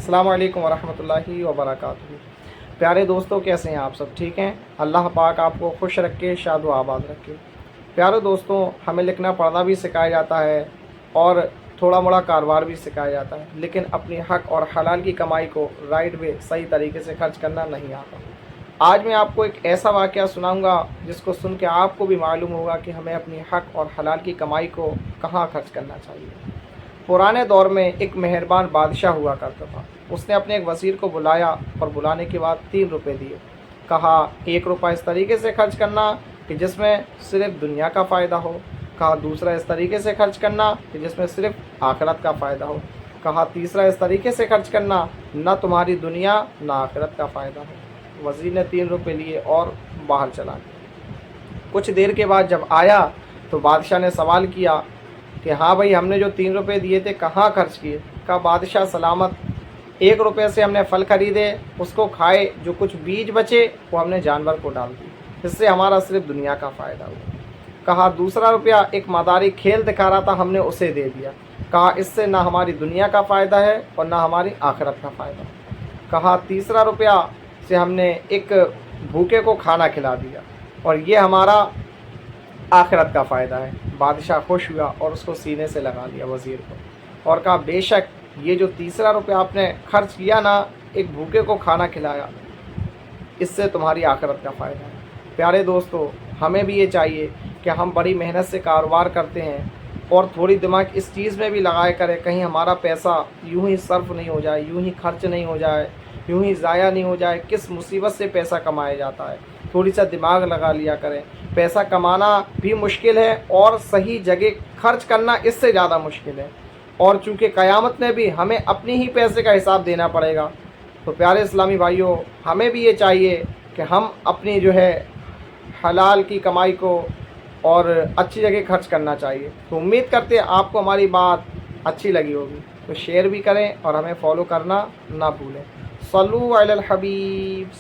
अस्सलाम वालेकुम वरहमतुल्लाहि वबरकातुहू। प्यारे दोस्तों, कैसे हैं आप सब? ठीक हैं? अल्लाह पाक आपको खुश रखे, शाद व आबाद रखे। प्यारे दोस्तों, हमें लिखना पढ़ना भी सिखाया जाता है और थोड़ा मोड़ा कारोबार भी सिखाया जाता है, लेकिन अपनी हक और हलाल की कमाई को राइट वे सही तरीके से खर्च करना नहीं आता। आज मैं आपको एक ऐसा वाक़या सुनाऊंगा जिसको सुन के आपको भी मालूम होगा कि हमें अपनी हक और हलाल की कमाई को कहाँ खर्च करना चाहिए। पुराने दौर में एक मेहरबान बादशाह हुआ करता था। उसने अपने एक वज़ीर को बुलाया और बुलाने के बाद 3 रुपये दिए। कहा 1 रुपया इस तरीके से खर्च करना कि जिसमें सिर्फ दुनिया का फ़ायदा हो। कहा दूसरा इस तरीके से खर्च करना कि जिसमें सिर्फ आखिरत का फ़ायदा हो। कहा तीसरा इस तरीके से खर्च करना ना तुम्हारी दुनिया ना आखिरत का फ़ायदा हो। वज़ीर ने 3 रुपये लिए और बाहर चला गया। कुछ देर के बाद जब आया तो बादशाह ने सवाल किया कि हाँ भाई, हमने जो 3 रुपये दिए थे कहाँ खर्च किए? कहा बादशाह सलामत, 1 रुपये से हमने फल खरीदे, उसको खाए, जो कुछ बीज बचे वो हमने जानवर को डाल दिए, इससे हमारा सिर्फ दुनिया का फ़ायदा हुआ। कहा दूसरा रुपया एक मदारी खेल दिखा रहा था, हमने उसे दे दिया। कहा इससे ना हमारी दुनिया का फ़ायदा है और ना हमारी आखिरत का फ़ायदा। कहा तीसरा रुपया से हमने एक भूखे को खाना खिला दिया और ये हमारा आखिरत का फ़ायदा है। बादशाह खुश हुआ और उसको सीने से लगा लिया वज़ीर को और कहा बेशक ये जो तीसरा रुपया आपने खर्च किया ना, एक भूखे को खाना खिलाया, इससे तुम्हारी आखिरत का फ़ायदा है। प्यारे दोस्तों, हमें भी ये चाहिए कि हम बड़ी मेहनत से कारोबार करते हैं और थोड़ी दिमाग इस चीज़ में भी लगाए करें कहीं हमारा पैसा यूं ही सर्फ नहीं हो जाए, यूं ही खर्च नहीं हो जाए, यूं ही ज़ाया नहीं हो जाए। किस मुसीबत से पैसा कमाया जाता है, थोड़ी सा दिमाग लगा लिया करें। पैसा कमाना भी मुश्किल है और सही जगह खर्च करना इससे ज़्यादा मुश्किल है, और चूँकि क़यामत में भी हमें अपनी ही पैसे का हिसाब देना पड़ेगा। तो प्यारे इस्लामी भाइयों, हमें भी ये चाहिए कि हम अपनी जो है हलाल की कमाई को और अच्छी जगह खर्च करना चाहिए। तो उम्मीद करते हैं आपको हमारी बात अच्छी लगी होगी, तो शेयर भी करें और हमें फॉलो करना ना भूलें। सल्लू अलल हबीब।